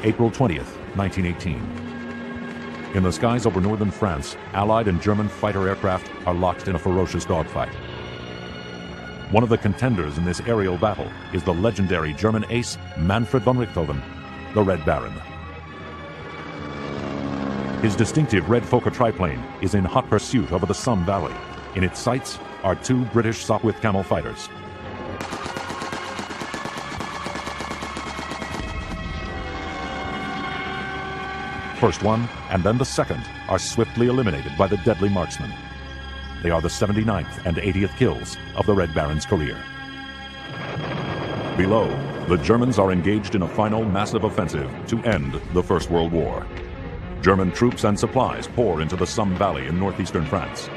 April 20th, 1918. In the skies over northern France, Allied and German fighter aircraft are locked in a ferocious dogfight. One of the contenders in this aerial battle is the legendary German ace Manfred von Richthofen, the Red Baron. His distinctive red Fokker triplane is in hot pursuit over the Somme Valley. In its sights are two British Sopwith Camel fighters. First one and then the second are swiftly eliminated by the deadly marksman. They are the 79th and 80th kills of the Red Baron's career. Below, the Germans are engaged in a final massive offensive to end the First World War. German troops and supplies pour into the Somme Valley in northeastern France.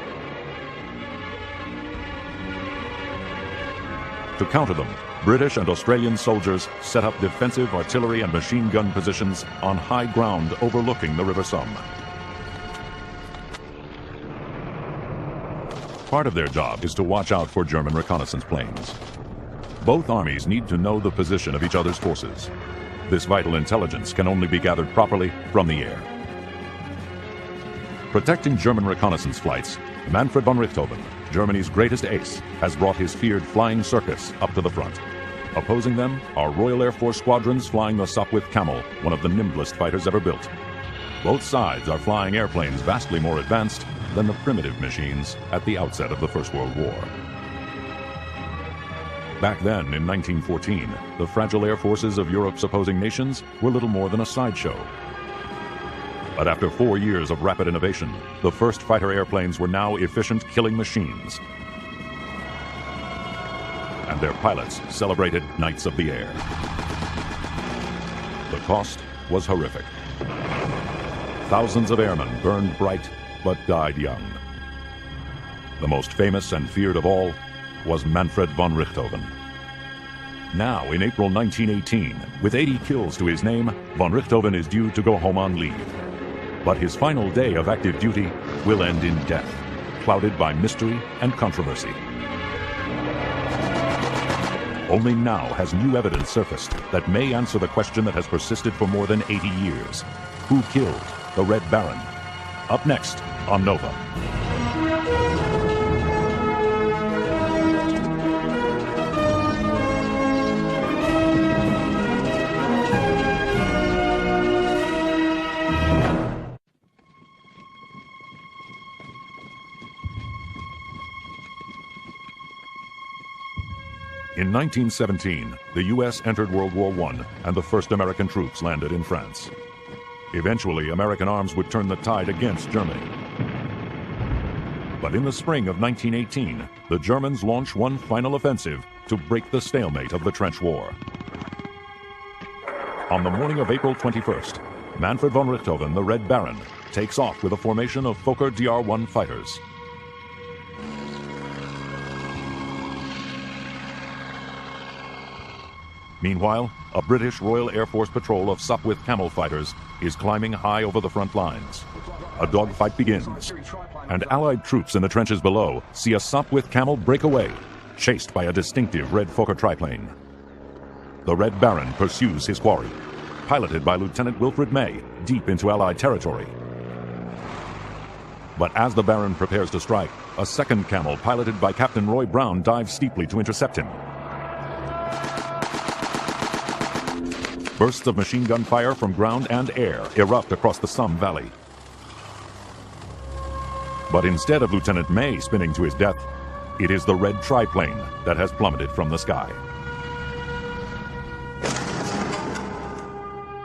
To counter them, British and Australian soldiers set up defensive artillery and machine gun positions on high ground overlooking the River Somme. Part of their job is to watch out for German reconnaissance planes. Both armies need to know the position of each other's forces. This vital intelligence can only be gathered properly from the air. Protecting German reconnaissance flights, Manfred von Richthofen, Germany's greatest ace, has brought his feared flying circus up to the front. Opposing them are Royal Air Force squadrons flying the Sopwith Camel, one of the nimblest fighters ever built. Both sides are flying airplanes vastly more advanced than the primitive machines at the outset of the First World War. Back then, in 1914, the fragile air forces of Europe's opposing nations were little more than a sideshow. But after 4 years of rapid innovation, the first fighter airplanes were now efficient killing machines. And their pilots celebrated Knights of the Air. The cost was horrific. Thousands of airmen burned bright but died young. The most famous and feared of all was Manfred von Richthofen. Now, in April 1918, with 80 kills to his name, von Richthofen is due to go home on leave. But his final day of active duty will end in death, clouded by mystery and controversy. Only now has new evidence surfaced that may answer the question that has persisted for more than 80 years. Who killed the Red Baron? Up next on Nova. In 1917, the U.S. entered World War I, and the first American troops landed in France. Eventually, American arms would turn the tide against Germany. But in the spring of 1918, the Germans launched one final offensive to break the stalemate of the Trench War. On the morning of April 21st, Manfred von Richthofen, the Red Baron, takes off with a formation of Fokker DR-1 fighters. Meanwhile, a British Royal Air Force patrol of Sopwith Camel fighters is climbing high over the front lines. A dogfight begins, and Allied troops in the trenches below see a Sopwith Camel break away, chased by a distinctive red Fokker triplane. The Red Baron pursues his quarry, piloted by Lieutenant Wilfred May, deep into Allied territory. But as the Baron prepares to strike, a second Camel piloted by Captain Roy Brown dives steeply to intercept him. Bursts of machine gun fire from ground and air erupt across the Somme Valley. But instead of Lieutenant May spinning to his death, it is the red triplane that has plummeted from the sky.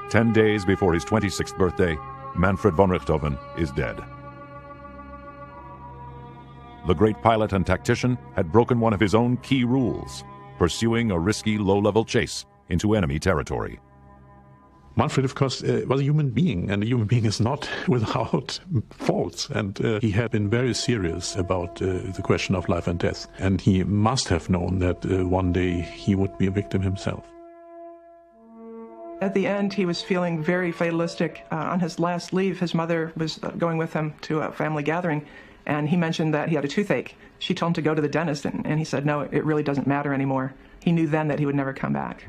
10 days before his 26th birthday, Manfred von Richthofen is dead. The great pilot and tactician had broken one of his own key rules, pursuing a risky low-level chase into enemy territory. Manfred, of course, was a human being, and a human being is not without faults. And he had been very serious about the question of life and death. And he must have known that one day he would be a victim himself. At the end, he was feeling very fatalistic. On his last leave, his mother was going with him to a family gathering, and he mentioned that he had a toothache. She told him to go to the dentist, and he said, no, it really doesn't matter anymore. He knew then that he would never come back.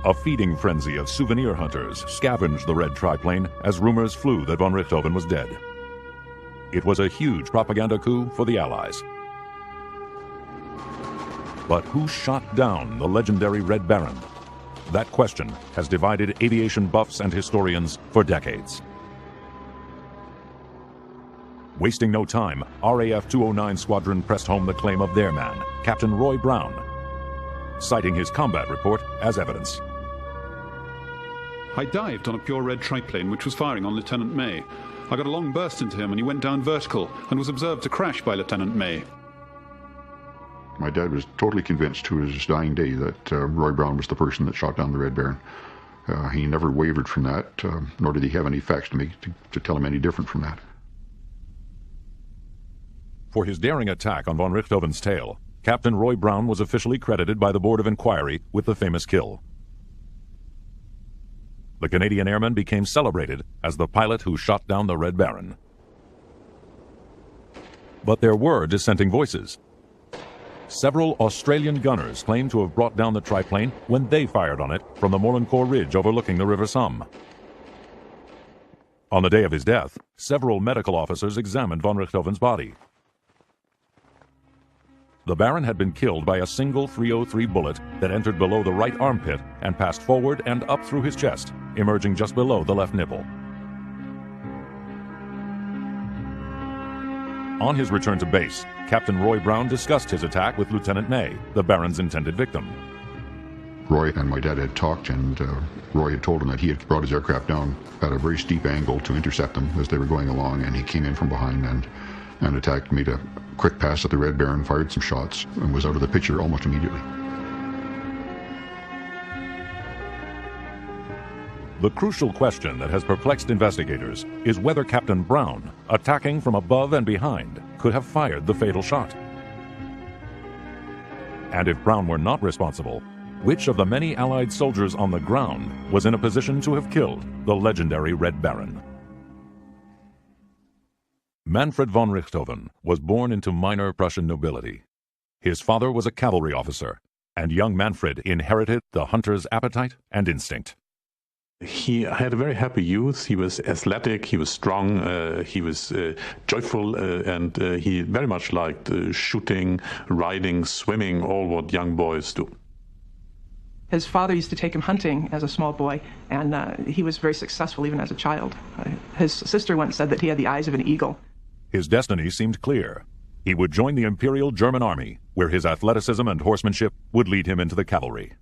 A feeding frenzy of souvenir hunters scavenged the red triplane as rumors flew that von Richthofen was dead. It was a huge propaganda coup for the Allies. But who shot down the legendary Red Baron? That question has divided aviation buffs and historians for decades. Wasting no time, RAF 209 Squadron pressed home the claim of their man, Captain Roy Brown, citing his combat report as evidence. I dived on a pure red triplane which was firing on Lieutenant May. I got a long burst into him and he went down vertical and was observed to crash by Lieutenant May. My dad was totally convinced to his dying day that Roy Brown was the person that shot down the Red Baron. He never wavered from that, nor did he have any facts to tell him any different from that. For his daring attack on von Richthofen's tail, Captain Roy Brown was officially credited by the Board of Inquiry with the famous kill. The Canadian airman became celebrated as the pilot who shot down the Red Baron. But there were dissenting voices. Several Australian gunners claimed to have brought down the triplane when they fired on it from the Molencourt Ridge overlooking the River Somme. On the day of his death, several medical officers examined von Richthofen's body. The Baron had been killed by a single .303 bullet that entered below the right armpit and passed forward and up through his chest, emerging just below the left nipple. On his return to base, Captain Roy Brown discussed his attack with Lieutenant May, the Baron's intended victim. Roy and my dad had talked, and Roy had told him that he had brought his aircraft down at a very steep angle to intercept them as they were going along, and he came in from behind and attacked, made a quick pass at the Red Baron, fired some shots, and was out of the picture almost immediately. The crucial question that has perplexed investigators is whether Captain Brown, attacking from above and behind, could have fired the fatal shot. And if Brown were not responsible, which of the many Allied soldiers on the ground was in a position to have killed the legendary Red Baron? Manfred von Richthofen was born into minor Prussian nobility. His father was a cavalry officer, and young Manfred inherited the hunter's appetite and instinct. He had a very happy youth. He was athletic, he was strong, he was joyful, and he very much liked shooting, riding, swimming, all what young boys do. His father used to take him hunting as a small boy, and he was very successful even as a child. His sister once said that he had the eyes of an eagle. His destiny seemed clear. He would join the Imperial German Army, where his athleticism and horsemanship would lead him into the cavalry.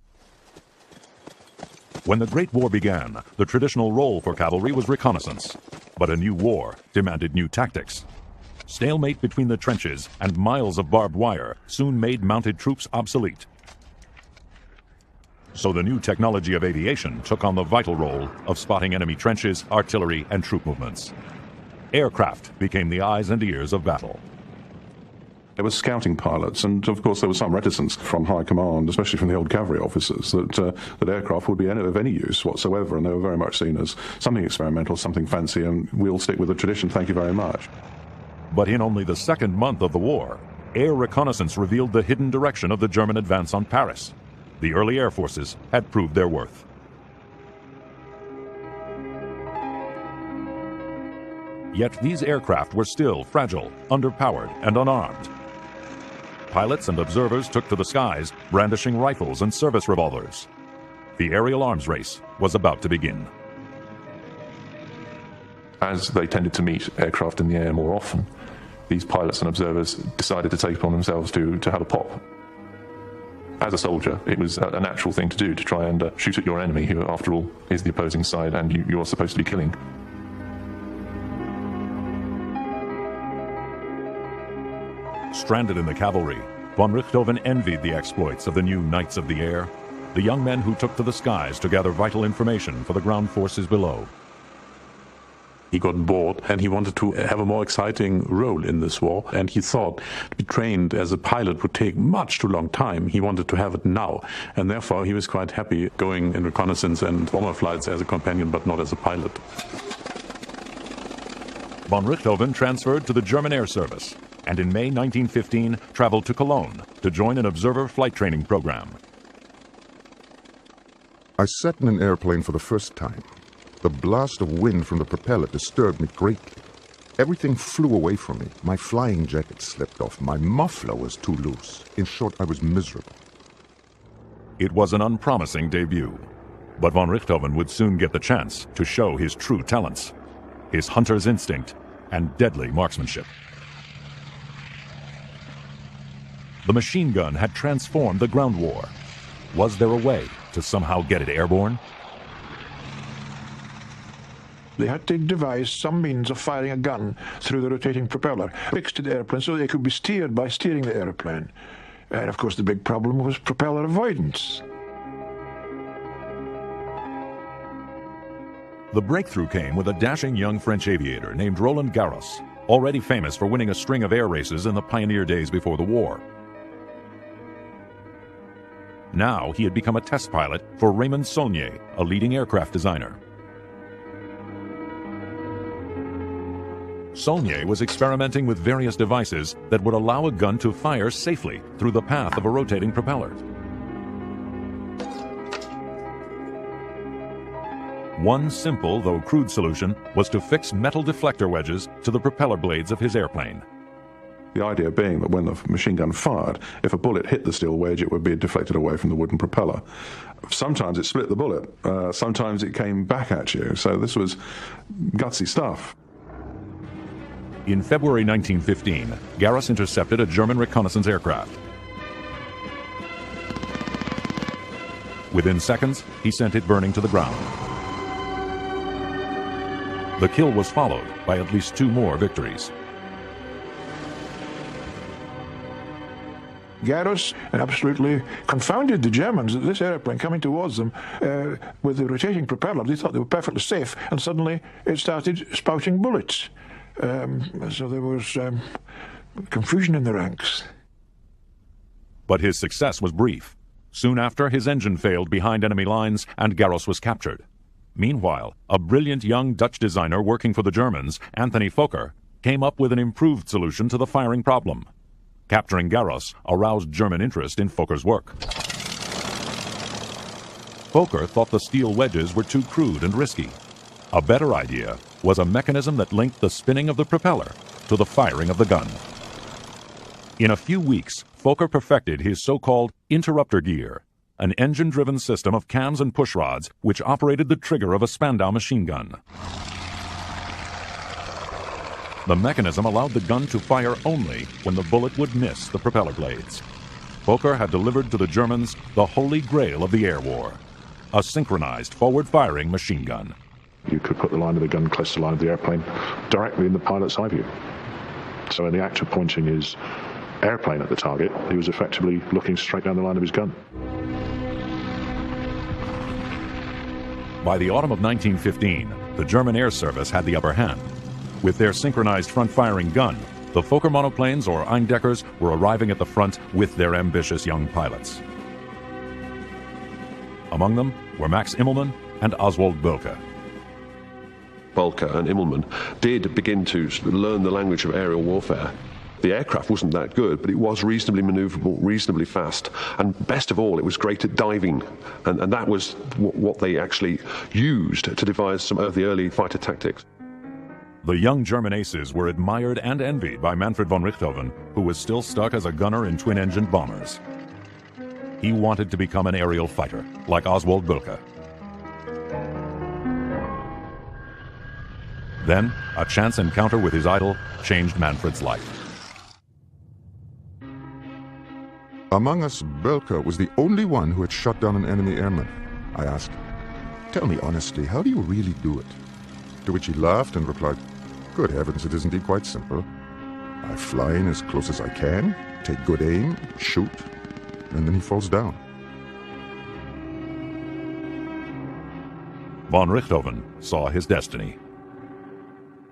When the Great War began, the traditional role for cavalry was reconnaissance. But a new war demanded new tactics. Stalemate between the trenches and miles of barbed wire soon made mounted troops obsolete. So the new technology of aviation took on the vital role of spotting enemy trenches, artillery, and troop movements. Aircraft became the eyes and ears of battle. There were scouting pilots, and of course there was some reticence from high command, especially from the old cavalry officers, that aircraft would be of any use whatsoever, and they were very much seen as something experimental, something fancy, and we'll stick with the tradition, thank you very much. But in only the second month of the war, air reconnaissance revealed the hidden direction of the German advance on Paris. The early air forces had proved their worth. Yet these aircraft were still fragile, underpowered, and unarmed. Pilots and observers took to the skies, brandishing rifles and service revolvers. The aerial arms race was about to begin. As they tended to meet aircraft in the air more often, these pilots and observers decided to take upon themselves to have a pop. As a soldier, it was a natural thing to do, to try and shoot at your enemy, who, after all, is the opposing side and you're supposed to be killing. Stranded in the cavalry, von Richthofen envied the exploits of the new Knights of the Air, the young men who took to the skies to gather vital information for the ground forces below. He got bored and he wanted to have a more exciting role in this war, and he thought to be trained as a pilot would take much too long time. He wanted to have it now, and therefore he was quite happy going in reconnaissance and bomber flights as a companion, but not as a pilot. Von Richthofen transferred to the German Air Service, and in May 1915 traveled to Cologne to join an observer flight training program. I sat in an airplane for the first time. The blast of wind from the propeller disturbed me greatly. Everything flew away from me. My flying jacket slipped off. My muffler was too loose. In short, I was miserable. It was an unpromising debut, but von Richthofen would soon get the chance to show his true talents, his hunter's instinct and deadly marksmanship. The machine gun had transformed the ground war. Was there a way to somehow get it airborne? They had to devise some means of firing a gun through the rotating propeller, fixed to the airplane so they could be steered by steering the airplane. And of course the big problem was propeller avoidance. The breakthrough came with a dashing young French aviator named Roland Garros, already famous for winning a string of air races in the pioneer days before the war. Now he had become a test pilot for Raymond Saulnier, a leading aircraft designer. Saulnier was experimenting with various devices that would allow a gun to fire safely through the path of a rotating propeller. One simple, though crude solution was to fix metal deflector wedges to the propeller blades of his airplane. The idea being that when the machine gun fired, if a bullet hit the steel wedge, it would be deflected away from the wooden propeller. Sometimes it split the bullet, sometimes it came back at you, so this was gutsy stuff. In February 1915, Garros intercepted a German reconnaissance aircraft. Within seconds, he sent it burning to the ground. The kill was followed by at least 2 more victories. Garros absolutely confounded the Germans that this airplane coming towards them with the rotating propeller. They thought they were perfectly safe, and suddenly it started spouting bullets. So there was confusion in the ranks. But his success was brief. Soon after, his engine failed behind enemy lines and Garros was captured. Meanwhile, a brilliant young Dutch designer working for the Germans, Anthony Fokker, came up with an improved solution to the firing problem. Capturing Garros aroused German interest in Fokker's work. Fokker thought the steel wedges were too crude and risky. A better idea was a mechanism that linked the spinning of the propeller to the firing of the gun. In a few weeks, Fokker perfected his so-called interrupter gear, an engine-driven system of cams and pushrods which operated the trigger of a Spandau machine gun. The mechanism allowed the gun to fire only when the bullet would miss the propeller blades. Fokker had delivered to the Germans the holy grail of the air war, a synchronized forward-firing machine gun. You could put the line of the gun close to the line of the airplane directly in the pilot's eye view. So in the act of pointing his airplane at the target, he was effectively looking straight down the line of his gun. By the autumn of 1915, the German Air Service had the upper hand. With their synchronized front-firing gun, the Fokker monoplanes, or Eindeckers, were arriving at the front with their ambitious young pilots. Among them were Max Immelmann and Oswald Bölke. Bölke and Immelmann did begin to learn the language of aerial warfare. The aircraft wasn't that good, but it was reasonably maneuverable, reasonably fast, and best of all, it was great at diving, and that was what they actually used to devise some of the early fighter tactics. The young German aces were admired and envied by Manfred von Richthofen, who was still stuck as a gunner in twin-engined bombers. He wanted to become an aerial fighter, like Oswald Bölke. Then, a chance encounter with his idol changed Manfred's life. Among us, Bölke was the only one who had shot down an enemy airman. I asked, "Tell me honestly, how do you really do it?" To which he laughed and replied, "Good heavens, it is indeed quite simple. I fly in as close as I can, take good aim, shoot, and then he falls down." Von Richthofen saw his destiny.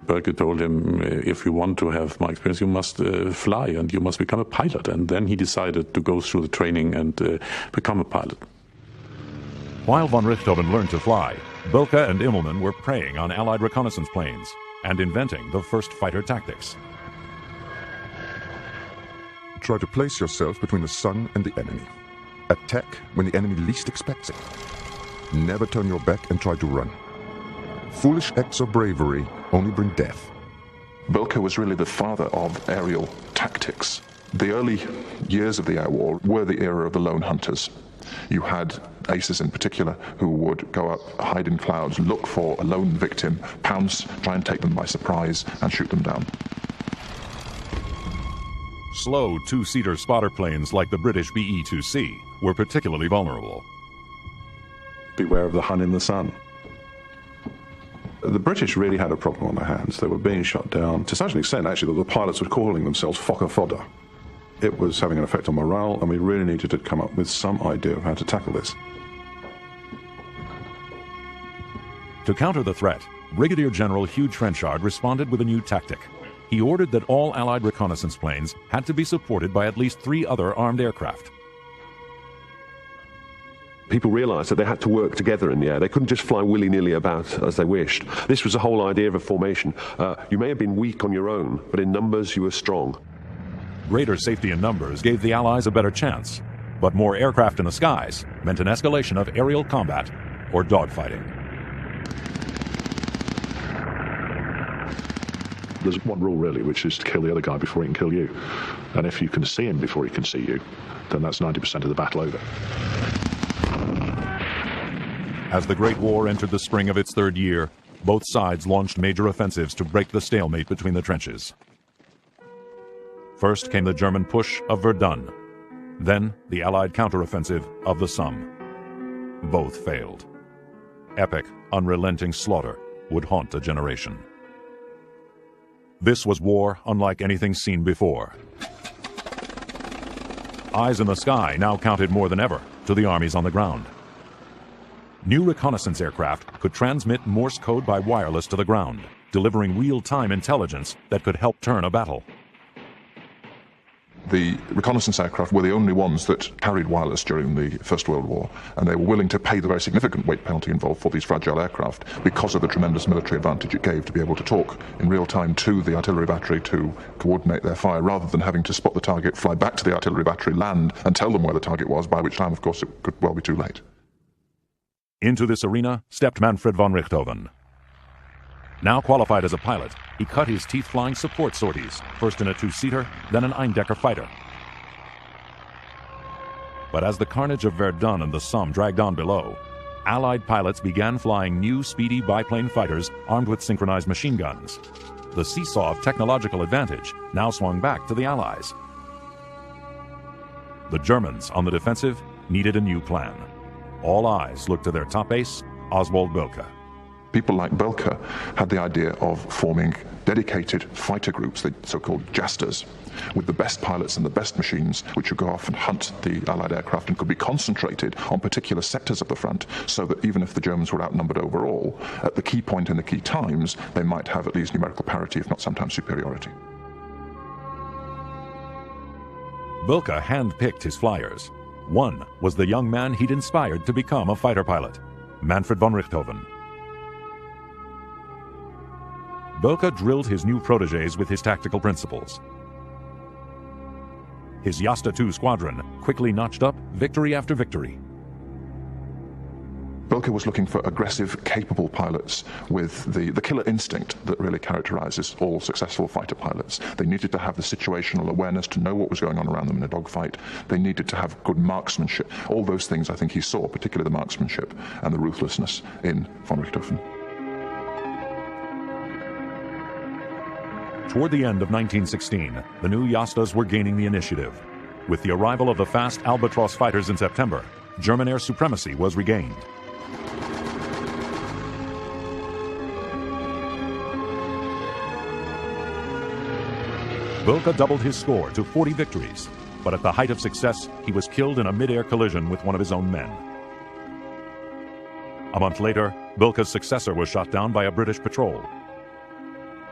Bölke told him, if you want to have my experience, you must fly and you must become a pilot. And then he decided to go through the training and become a pilot. While von Richthofen learned to fly, Bölke and Immelmann were preying on Allied reconnaissance planes and inventing the first fighter tactics. Try to place yourself between the sun and the enemy. Attack when the enemy least expects it. never turn your back and try to run. Foolish acts of bravery only bring death. Bilka was really the father of aerial tactics. The early years of the air war were the era of the lone hunters. You had aces in particular who would go up, hide in clouds, look for a lone victim, pounce, try and take them by surprise, and shoot them down. Slow two-seater spotter planes like the British BE-2C were particularly vulnerable. Beware of the Hun in the sun. The British really had a problem on their hands. They were being shot down to such an extent, actually, that the pilots were calling themselves Fokker fodder. It was having an effect on morale, and we really needed to come up with some idea of how to tackle this. To counter the threat, Brigadier General Hugh Trenchard responded with a new tactic. He ordered that all Allied reconnaissance planes had to be supported by at least 3 other armed aircraft. People realised that they had to work together in the air. They couldn't just fly willy-nilly about as they wished. This was the whole idea of a formation. You may have been weak on your own, but in numbers you were strong. Greater safety in numbers gave the Allies a better chance, but more aircraft in the skies meant an escalation of aerial combat or dogfighting. There's one rule really, which is to kill the other guy before he can kill you. And if you can see him before he can see you, then that's 90% of the battle over. As the Great War entered the spring of its 3rd year, both sides launched major offensives to break the stalemate between the trenches. First came the German push of Verdun, then the Allied counteroffensive of the Somme. Both failed. Epic, unrelenting slaughter would haunt a generation. This was war unlike anything seen before. Eyes in the sky now counted more than ever to the armies on the ground. New reconnaissance aircraft could transmit Morse code by wireless to the ground, delivering real-time intelligence that could help turn a battle. The reconnaissance aircraft were the only ones that carried wireless during the First World War, and they were willing to pay the very significant weight penalty involved for these fragile aircraft because of the tremendous military advantage it gave to be able to talk in real time to the artillery battery to coordinate their fire, rather than having to spot the target, fly back to the artillery battery, land, and tell them where the target was, by which time, of course, it could well be too late. Into this arena stepped Manfred von Richthofen. Now qualified as a pilot, he cut his teeth flying support sorties, first in a 2-seater, then an Eindecker fighter. But as the carnage of Verdun and the Somme dragged on below, Allied pilots began flying new speedy biplane fighters armed with synchronized machine guns. The seesaw of technological advantage now swung back to the Allies. The Germans, on the defensive, needed a new plan. All eyes looked to their top ace, Oswald Bilka. People like Bilka had the idea of forming dedicated fighter groups, the so-called Jasters, with the best pilots and the best machines, which would go off and hunt the Allied aircraft and could be concentrated on particular sectors of the front, so that even if the Germans were outnumbered overall, at the key point in the key times, they might have at least numerical parity, if not sometimes superiority. Bilka hand-picked his flyers. One was the young man he'd inspired to become a fighter pilot, Manfred von Richthofen. Bilka drilled his new protégés with his tactical principles. His Jasta II squadron quickly notched up victory after victory. Bilka was looking for aggressive, capable pilots with the killer instinct that really characterizes all successful fighter pilots. They needed to have the situational awareness to know what was going on around them in a dogfight. They needed to have good marksmanship. All those things I think he saw, particularly the marksmanship and the ruthlessness in von Richthofen. Toward the end of 1916, the new Jastas were gaining the initiative. With the arrival of the fast Albatros fighters in September, German air supremacy was regained. Bilka doubled his score to 40 victories, but at the height of success, he was killed in a mid-air collision with one of his own men. A month later, Bilka's successor was shot down by a British patrol.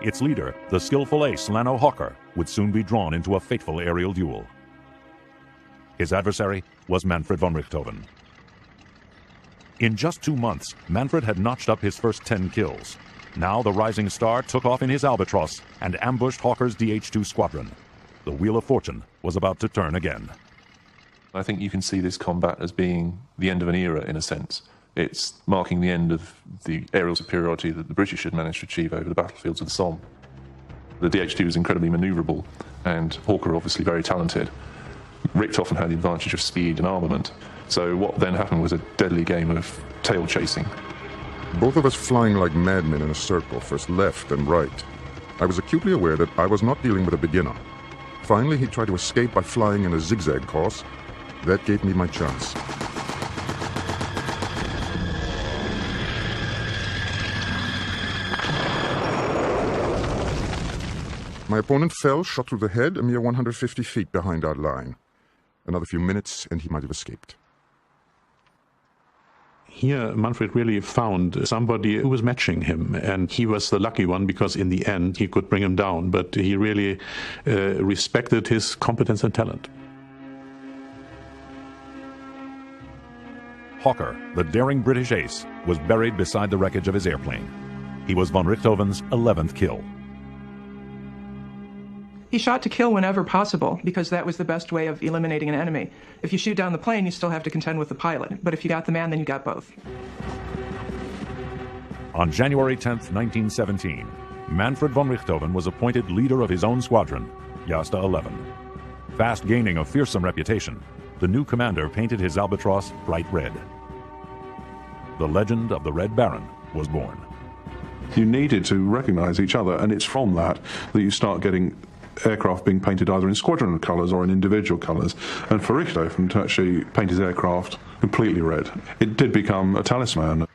Its leader, the skillful ace Lano Hawker, would soon be drawn into a fateful aerial duel. His adversary was Manfred von Richthofen. In just 2 months, Manfred had notched up his first 10 kills. Now the rising star took off in his Albatros and ambushed Hawker's DH-2 squadron. The wheel of fortune was about to turn again. I think you can see this combat as being the end of an era, in a sense. It's marking the end of the aerial superiority that the British had managed to achieve over the battlefields of the Somme. The DH-2 was incredibly manoeuvrable, and Hawker obviously very talented. Richthofen had the advantage of speed and armament, so what then happened was a deadly game of tail chasing. Both of us flying like madmen in a circle, first left and right. I was acutely aware that I was not dealing with a beginner. Finally, he tried to escape by flying in a zigzag course. That gave me my chance. My opponent fell, shot through the head, a mere 150 feet behind our line. Another few minutes, and he might have escaped. Here, Manfred really found somebody who was matching him, and he was the lucky one because in the end he could bring him down, but he really respected his competence and talent. Hawker, the daring British ace, was buried beside the wreckage of his airplane. He was von Richthofen's 11th kill. He shot to kill whenever possible because that was the best way of eliminating an enemy. If you shoot down the plane, you still have to contend with the pilot. But if you got the man, then you got both. On January 10th, 1917, Manfred von Richthofen was appointed leader of his own squadron, Jasta 11. Fast gaining a fearsome reputation, the new commander painted his albatross bright red. The legend of the Red Baron was born. You needed to recognize each other, and it's from that you start getting aircraft being painted either in squadron colours or in individual colours. And for Richthofen to actually paint his aircraft completely red, it did become a talisman.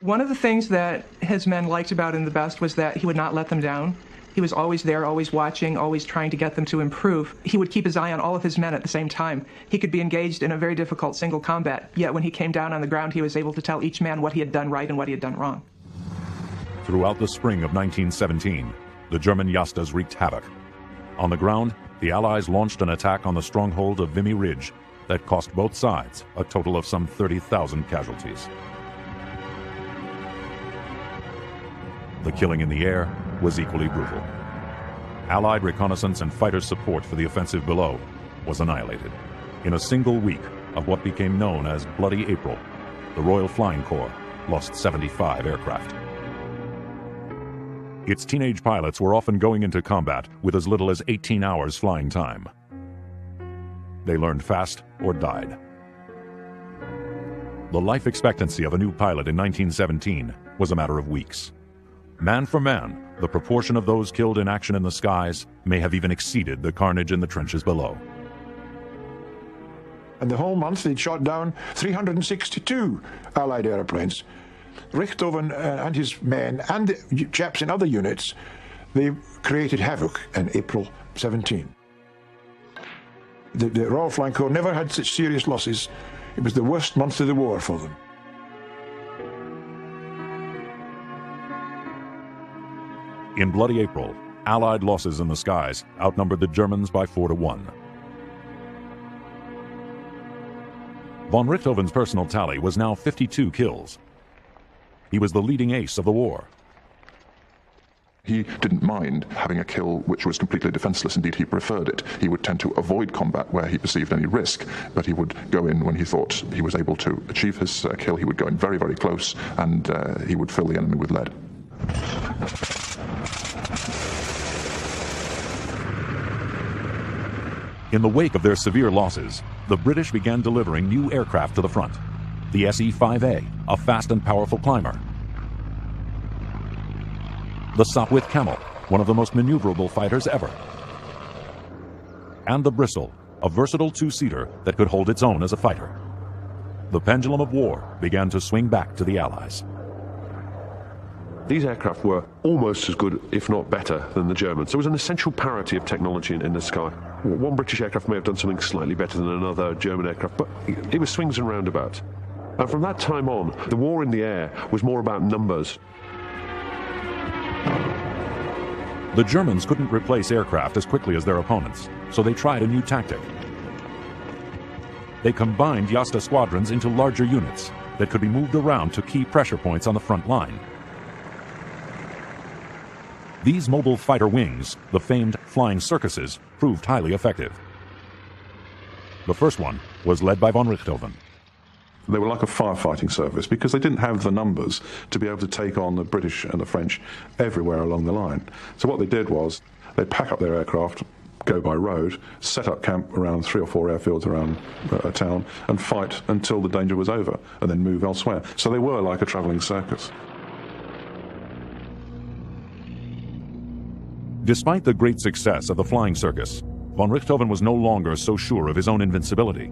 One of the things that his men liked about him the best was that he would not let them down. He was always there, always watching, always trying to get them to improve. He would keep his eye on all of his men at the same time. He could be engaged in a very difficult single combat, yet when he came down on the ground, he was able to tell each man what he had done right and what he had done wrong. Throughout the spring of 1917, the German Jastas wreaked havoc. On the ground, the Allies launched an attack on the stronghold of Vimy Ridge that cost both sides a total of some 30,000 casualties. The killing in the air was equally brutal. Allied reconnaissance and fighter support for the offensive below was annihilated. In a single week of what became known as Bloody April, the Royal Flying Corps lost 75 aircraft. Its teenage pilots were often going into combat with as little as 18 hours flying time. They learned fast or died. The life expectancy of a new pilot in 1917 was a matter of weeks. Man for man, the proportion of those killed in action in the skies may have even exceeded the carnage in the trenches below. And the whole month they'd shot down 362 Allied airplanes. Richthofen and his men and the chaps in other units, they created havoc in April 17. The Royal Flying Corps never had such serious losses. It was the worst month of the war for them. In Bloody April, Allied losses in the skies outnumbered the Germans by 4-1. Von Richthofen's personal tally was now 52 kills. He was the leading ace of the war. He didn't mind having a kill which was completely defenseless. Indeed, he preferred it. He would tend to avoid combat where he perceived any risk, but he would go in when he thought he was able to achieve his kill. He would go in very, very close, and he would fill the enemy with lead. In the wake of their severe losses, the British began delivering new aircraft to the front. The SE-5A, a fast and powerful climber. The Sopwith Camel, one of the most maneuverable fighters ever. And the Bristle, a versatile two-seater that could hold its own as a fighter. The pendulum of war began to swing back to the Allies. These aircraft were almost as good, if not better, than the Germans. There was an essential parity of technology in the sky. One British aircraft may have done something slightly better than another German aircraft, but it was swings and roundabouts. And from that time on, the war in the air was more about numbers. The Germans couldn't replace aircraft as quickly as their opponents, so they tried a new tactic. They combined Jasta squadrons into larger units that could be moved around to key pressure points on the front line. These mobile fighter wings, the famed flying circuses, proved highly effective. The first one was led by von Richthofen. They were like a firefighting service because they didn't have the numbers to be able to take on the British and the French everywhere along the line. So what they did was they'd pack up their aircraft, go by road, set up camp around 3 or 4 airfields around a town and fight until the danger was over and then move elsewhere. So they were like a travelling circus. Despite the great success of the flying circus, von Richthofen was no longer so sure of his own invincibility.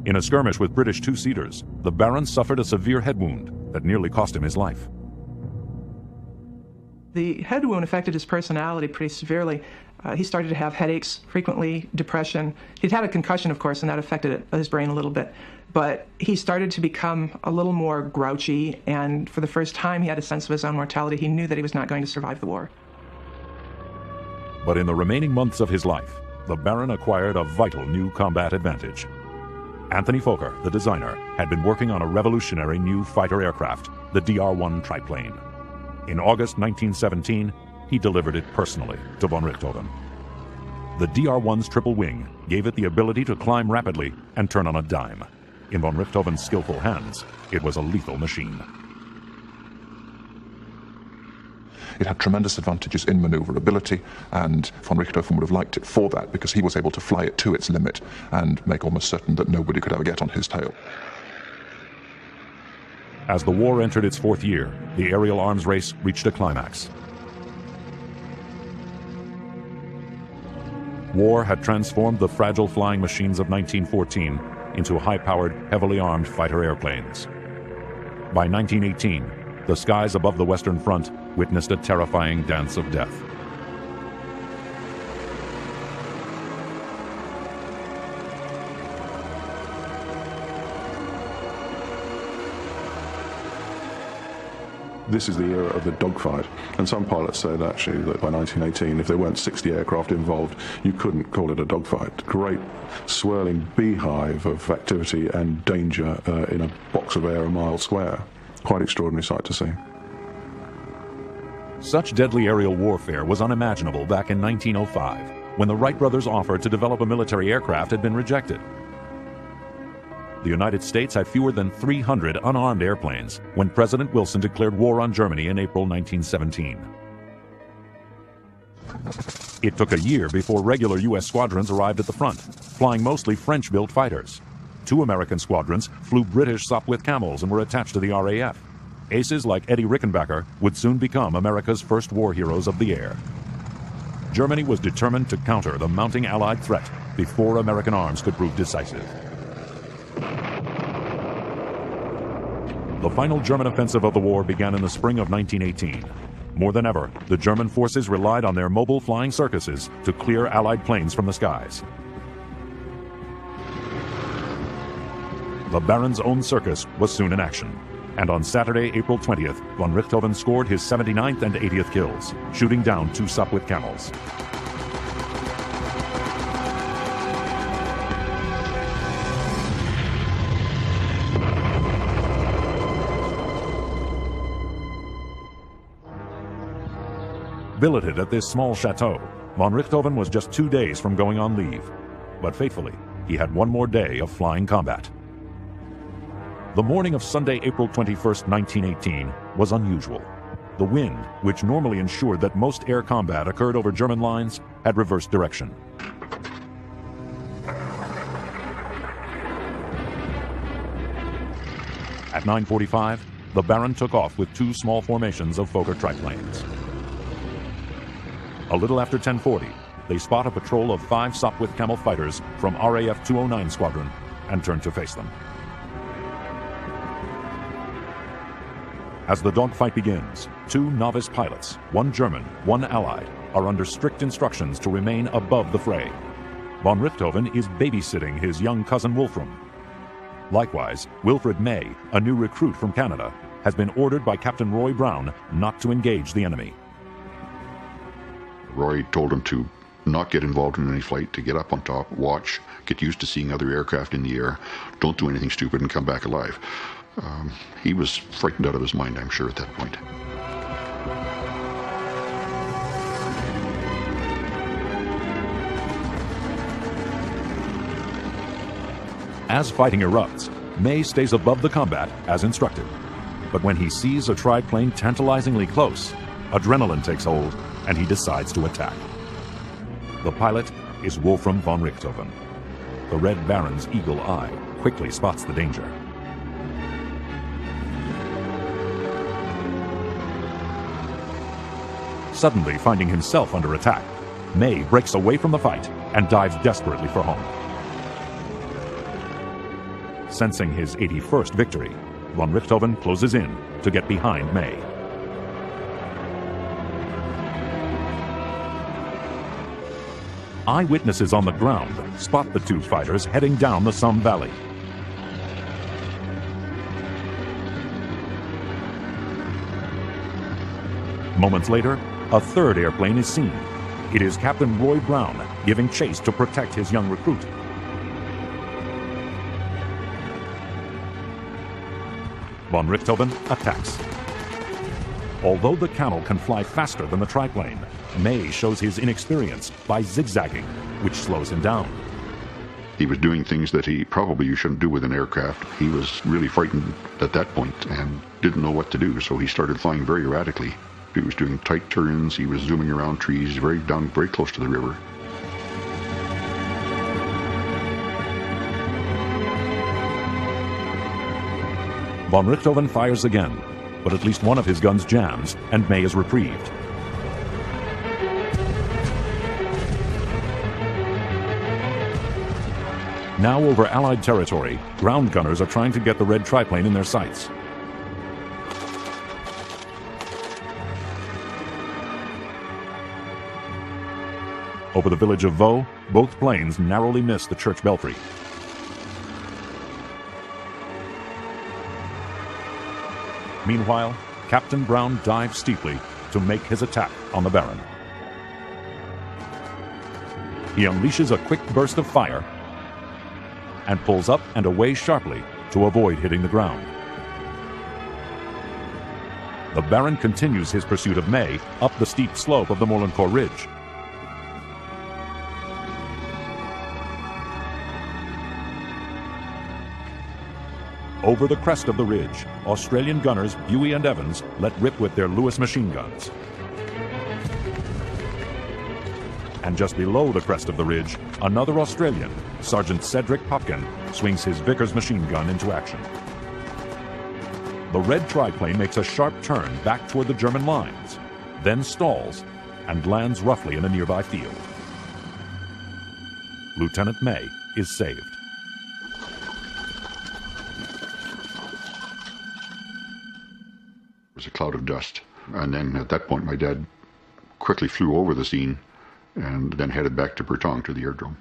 In a skirmish with British two-seaters, the Baron suffered a severe head wound that nearly cost him his life. The head wound affected his personality pretty severely. He started to have headaches, frequently depression. He'd had a concussion, of course, and that affected his brain a little bit. But he started to become a little more grouchy, and for the first time he had a sense of his own mortality. He knew that he was not going to survive the war. But in the remaining months of his life, the Baron acquired a vital new combat advantage. Anthony Fokker, the designer, had been working on a revolutionary new fighter aircraft, the DR-1 triplane. In August 1917, he delivered it personally to von Richthofen. The DR-1's triple wing gave it the ability to climb rapidly and turn on a dime. In von Richthofen's skillful hands, it was a lethal machine. It had tremendous advantages in maneuverability, and von Richthofen would have liked it for that because he was able to fly it to its limit and make almost certain that nobody could ever get on his tail. As the war entered its 4th year, the aerial arms race reached a climax. War had transformed the fragile flying machines of 1914 into high-powered, heavily armed fighter airplanes. By 1918, the skies above the Western Front witnessed a terrifying dance of death. This is the era of the dogfight, and some pilots said actually that by 1918, if there weren't 60 aircraft involved, you couldn't call it a dogfight. Great swirling beehive of activity and danger in a box of air a mile square. Quite extraordinary sight to see. Such deadly aerial warfare was unimaginable back in 1905, when the Wright brothers' offer to develop a military aircraft had been rejected. The United States had fewer than 300 unarmed airplanes when President Wilson declared war on Germany in April 1917. It took a year before regular U.S. squadrons arrived at the front, flying mostly French-built fighters. 2 American squadrons flew British Sopwith Camels and were attached to the RAF. Aces like Eddie Rickenbacker would soon become America's first war heroes of the air. Germany was determined to counter the mounting Allied threat before American arms could prove decisive. The final German offensive of the war began in the spring of 1918. More than ever, the German forces relied on their mobile flying circuses to clear Allied planes from the skies. The Baron's own circus was soon in action, and on Saturday, April 20th, von Richthofen scored his 79th and 80th kills, shooting down 2 Sopwith Camels. Billeted at this small chateau, von Richthofen was just 2 days from going on leave. But fatefully, he had one more day of flying combat. The morning of Sunday, April 21st, 1918, was unusual. The wind, which normally ensured that most air combat occurred over German lines, had reversed direction. At 9:45, the Baron took off with 2 small formations of Fokker triplanes. A little after 10:40, they spot a patrol of 5 Sopwith Camel fighters from RAF 209 Squadron and turn to face them. As the dogfight begins, 2 novice pilots, 1 German, 1 Allied, are under strict instructions to remain above the fray. Von Richthofen is babysitting his young cousin Wolfram. Likewise, Wilfred May, a new recruit from Canada, has been ordered by Captain Roy Brown not to engage the enemy. Roy told him to not get involved in any flight, to get up on top, watch, get used to seeing other aircraft in the air, don't do anything stupid and come back alive. He was frightened out of his mind, I'm sure, at that point. As fighting erupts, May stays above the combat as instructed. But when he sees a triplane tantalizingly close, adrenaline takes hold and he decides to attack. The pilot is Wolfram von Richthofen. The Red Baron's eagle eye quickly spots the danger. Suddenly finding himself under attack, May breaks away from the fight and dives desperately for home. Sensing his 81st victory, von Richthofen closes in to get behind May. Eyewitnesses on the ground spot the two fighters heading down the Somme Valley. Moments later, a third airplane is seen. It is Captain Roy Brown giving chase to protect his young recruit. Von Richthofen attacks. Although the Camel can fly faster than the triplane, May shows his inexperience by zigzagging, which slows him down. He was doing things that you shouldn't do with an aircraft. He was really frightened at that point and didn't know what to do, so he started flying very erratically. He was doing tight turns, he was zooming around trees, very close to the river. Von Richthofen fires again, but at least one of his guns jams and May is reprieved. Now over Allied territory, ground gunners are trying to get the red triplane in their sights. Over the village of Vaux, both planes narrowly miss the church belfry. Meanwhile, Captain Brown dives steeply to make his attack on the Baron. He unleashes a quick burst of fire and pulls up and away sharply to avoid hitting the ground. The Baron continues his pursuit of May up the steep slope of the Molencourt Ridge. Over the crest of the ridge, Australian gunners Buey and Evans let rip with their Lewis machine guns. And just below the crest of the ridge, another Australian, Sergeant Cedric Popkin, swings his Vickers machine gun into action. The red triplane makes a sharp turn back toward the German lines, then stalls and lands roughly in a nearby field. Lieutenant May is saved. It was a cloud of dust. And then at that point, my dad quickly flew over the scene and then headed back to Bertong to the airdrome.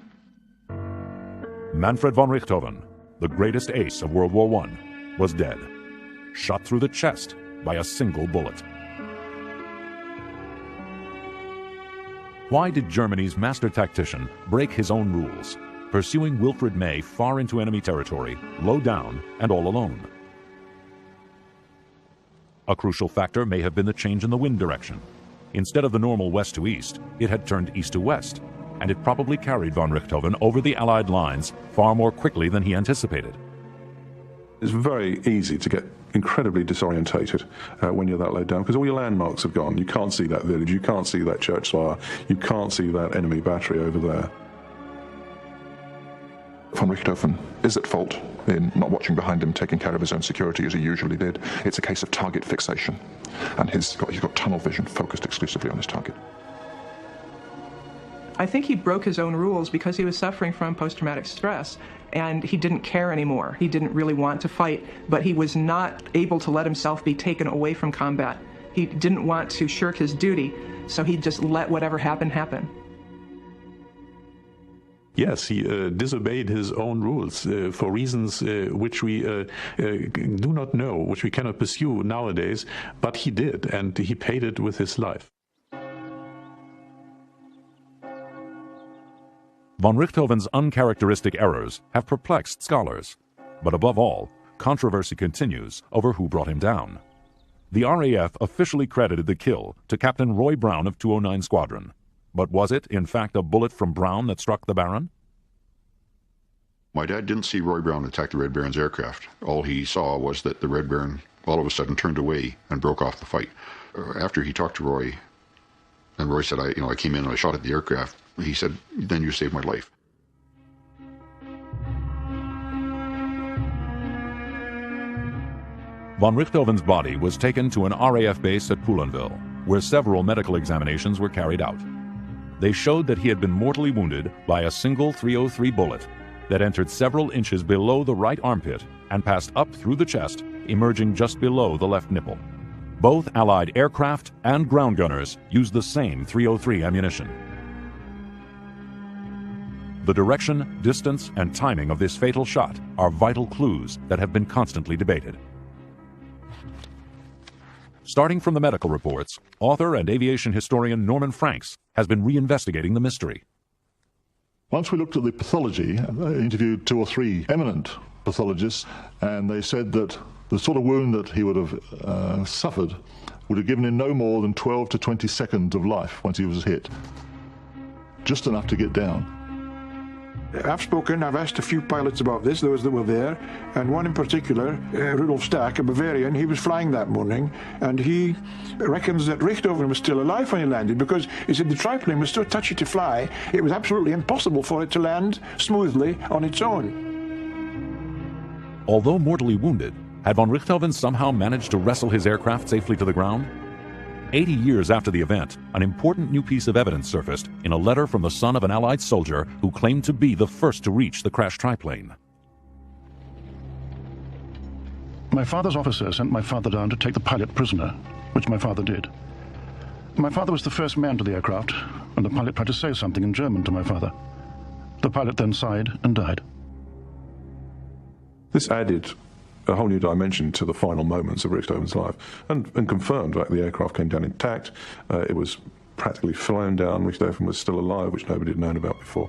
Manfred von Richthofen, the greatest ace of World War I, was dead, shot through the chest by a single bullet. Why did Germany's master tactician break his own rules, pursuing Wilfred May far into enemy territory, low down and all alone? A crucial factor may have been the change in the wind direction. Instead of the normal west to east, it had turned east to west, and it probably carried von Richthofen over the Allied lines far more quickly than he anticipated. It's very easy to get incredibly disorientated when you're that low down, because all your landmarks have gone. You can't see that village, you can't see that church spire, you can't see that enemy battery over there. Von Richthofen is at fault in not watching behind him, taking care of his own security as he usually did. It's a case of target fixation, and he's got tunnel vision focused exclusively on his target. I think he broke his own rules because he was suffering from post-traumatic stress, and he didn't care anymore. He didn't really want to fight, but he was not able to let himself be taken away from combat. He didn't want to shirk his duty, so he just let whatever happened happen. Yes, he disobeyed his own rules for reasons which we do not know, which we cannot pursue nowadays, but he did, and he paid it with his life. Von Richthofen's uncharacteristic errors have perplexed scholars, but above all, controversy continues over who brought him down. The RAF officially credited the kill to Captain Roy Brown of 209 Squadron, but was it, in fact, a bullet from Brown that struck the Baron? My dad didn't see Roy Brown attack the Red Baron's aircraft. All he saw was that the Red Baron all of a sudden turned away and broke off the fight. After he talked to Roy, and Roy said, I came in and I shot at the aircraft, he said, then you saved my life. Von Richthofen's body was taken to an RAF base at Poulenville, where several medical examinations were carried out. They showed that he had been mortally wounded by a single .303 bullet that entered several inches below the right armpit and passed up through the chest, emerging just below the left nipple. Both Allied aircraft and ground gunners used the same .303 ammunition. The direction, distance, and timing of this fatal shot are vital clues that have been constantly debated. Starting from the medical reports, author and aviation historian Norman Franks has been reinvestigating the mystery. Once we looked at the pathology, I interviewed 2 or 3 eminent pathologists, and they said that the sort of wound that he would have suffered would have given him no more than 12 to 20 seconds of life once he was hit. Just enough to get down. I've asked a few pilots about this, those that were there, and one in particular, Rudolf Stark, a Bavarian, he was flying that morning, and he reckons that Richthofen was still alive when he landed, because he said the triplane was so touchy to fly, it was absolutely impossible for it to land smoothly on its own. Although mortally wounded, had von Richthofen somehow managed to wrestle his aircraft safely to the ground? 80 years after the event, an important new piece of evidence surfaced in a letter from the son of an Allied soldier who claimed to be the first to reach the crashed triplane. My father's officer sent my father down to take the pilot prisoner, which my father did. My father was the first man to the aircraft, and the pilot tried to say something in German to my father. The pilot then sighed and died. This added a whole new dimension to the final moments of Richthofen's life, and confirmed that the aircraft came down intact. It was practically flown down. Richthofen was still alive, which nobody had known about before.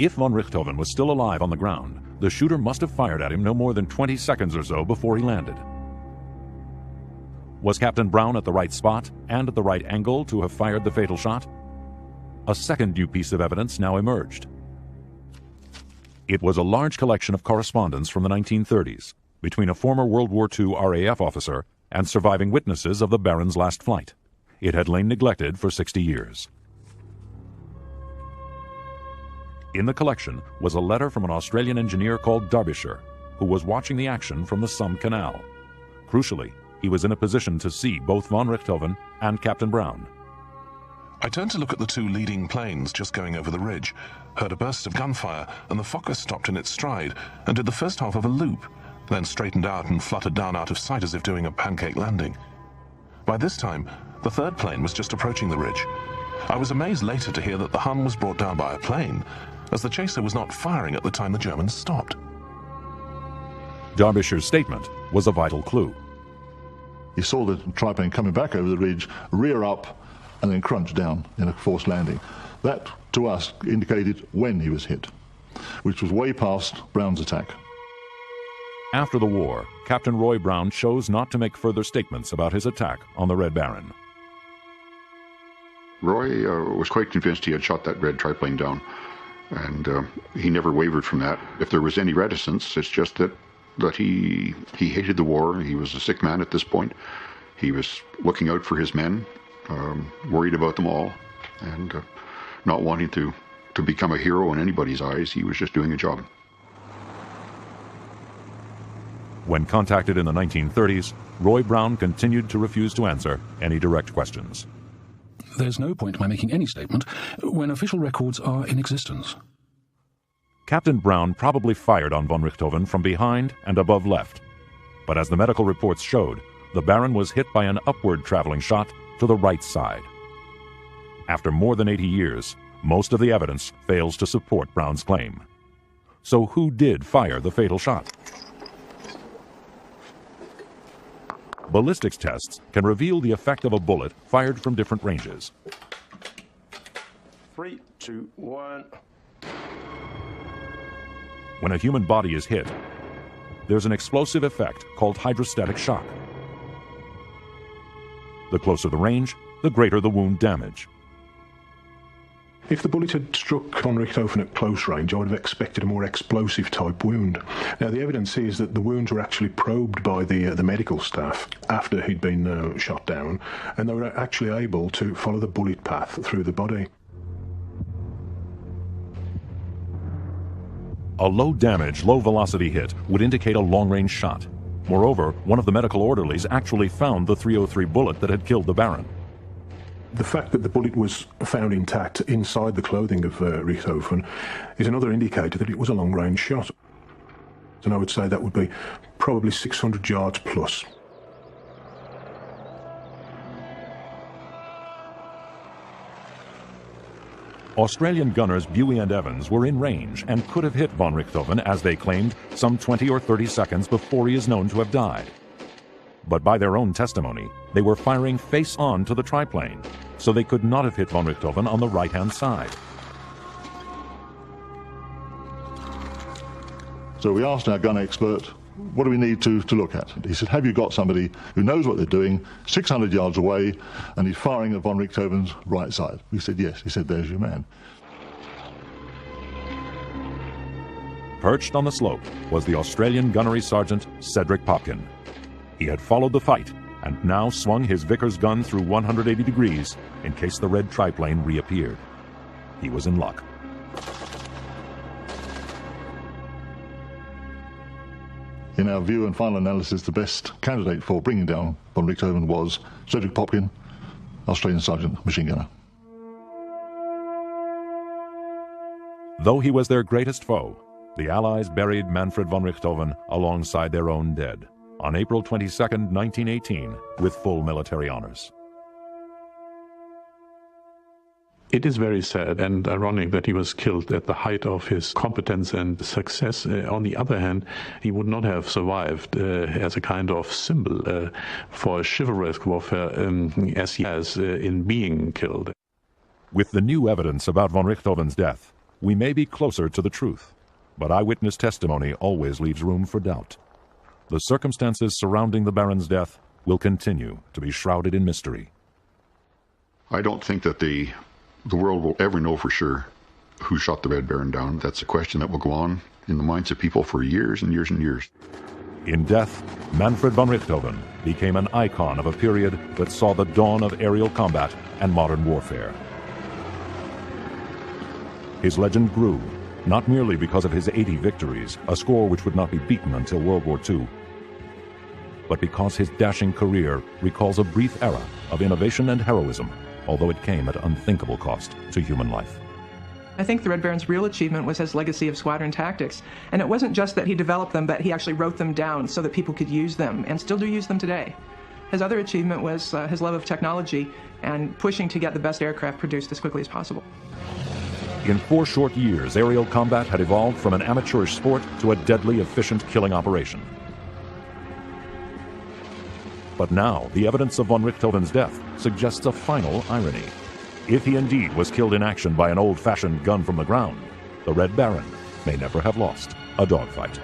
If von Richthofen was still alive on the ground, the shooter must have fired at him no more than 20 seconds or so before he landed. Was Captain Brown at the right spot and at the right angle to have fired the fatal shot? A second new piece of evidence now emerged. It was a large collection of correspondence from the 1930s between a former World War II RAF officer and surviving witnesses of the Baron's last flight. It had lain neglected for 60 years. In the collection was a letter from an Australian engineer called Derbyshire, who was watching the action from the Somme Canal. Crucially, he was in a position to see both von Richthofen and Captain Brown. I turned to look at the 2 leading planes just going over the ridge, heard a burst of gunfire, and the Fokker stopped in its stride and did the first half of a loop, then straightened out and fluttered down out of sight as if doing a pancake landing. By this time, the 3rd plane was just approaching the ridge. I was amazed later to hear that the Hun was brought down by a plane, as the chaser was not firing at the time the Germans stopped. Derbyshire's statement was a vital clue. He saw the triplane coming back over the ridge, rear up, and then crunch down in a forced landing. That, to us, indicated when he was hit, which was way past Brown's attack. After the war, Captain Roy Brown chose not to make further statements about his attack on the Red Baron. Roy was quite convinced he had shot that red triplane down, and he never wavered from that. If there was any reticence, it's just that he hated the war. He was a sick man at this point. He was looking out for his men, worried about them all, and not wanting to become a hero in anybody's eyes. He was just doing a job. When contacted in the 1930s, Roy Brown continued to refuse to answer any direct questions. There's no point in my making any statement when official records are in existence. Captain Brown probably fired on von Richthofen from behind and above left. But as the medical reports showed, the Baron was hit by an upward traveling shot to the right side. After more than 80 years, most of the evidence fails to support Brown's claim. So who did fire the fatal shot? Ballistics tests can reveal the effect of a bullet fired from different ranges. 3, 2, 1. When a human body is hit, there's an explosive effect called hydrostatic shock. The closer the range, the greater the wound damage. If the bullet had struck von Richthofen at close range, I would have expected a more explosive type wound. Now, the evidence is that the wounds were actually probed by the medical staff after he'd been shot down, and they were actually able to follow the bullet path through the body. A low-damage, low-velocity hit would indicate a long-range shot. Moreover, one of the medical orderlies actually found the .303 bullet that had killed the Baron. The fact that the bullet was found intact inside the clothing of Richthofen is another indicator that it was a long-range shot. And I would say that would be probably 600 yards plus. Australian gunners Buey and Evans were in range and could have hit von Richthofen, as they claimed, some 20 or 30 seconds before he is known to have died. But by their own testimony, they were firing face-on to the triplane, so they could not have hit von Richthofen on the right-hand side. So we asked our gun expert, what do we need to look at? He said, have you got somebody who knows what they're doing, 600 yards away, and he's firing at von Richthofen's right side? We said, yes. He said, there's your man. Perched on the slope was the Australian gunnery sergeant Cedric Popkin. He had followed the fight and now swung his Vickers gun through 180 degrees in case the red triplane reappeared. He was in luck. In our view and final analysis, the best candidate for bringing down von Richthofen was Cedric Popkin, Australian sergeant machine gunner. Though he was their greatest foe, the Allies buried Manfred von Richthofen alongside their own dead on April 22, 1918, with full military honors. It is very sad and ironic that he was killed at the height of his competence and success. On the other hand, he would not have survived as a kind of symbol for chivalrous warfare as he has in being killed. With the new evidence about von Richthofen's death, we may be closer to the truth, but eyewitness testimony always leaves room for doubt. The circumstances surrounding the Baron's death will continue to be shrouded in mystery. I don't think that the world will ever know for sure who shot the Red Baron down. That's a question that will go on in the minds of people for years and years and years. In death, Manfred von Richthofen became an icon of a period that saw the dawn of aerial combat and modern warfare. His legend grew, not merely because of his 80 victories, a score which would not be beaten until World War II, but because his dashing career recalls a brief era of innovation and heroism, although it came at unthinkable cost to human life. I think the Red Baron's real achievement was his legacy of squadron tactics. And it wasn't just that he developed them, but he actually wrote them down so that people could use them, and still do use them today. His other achievement was his love of technology and pushing to get the best aircraft produced as quickly as possible. In 4 short years, aerial combat had evolved from an amateurish sport to a deadly, efficient killing operation. But now, the evidence of von Richthofen's death suggests a final irony. If he indeed was killed in action by an old-fashioned gun from the ground, the Red Baron may never have lost a dogfight.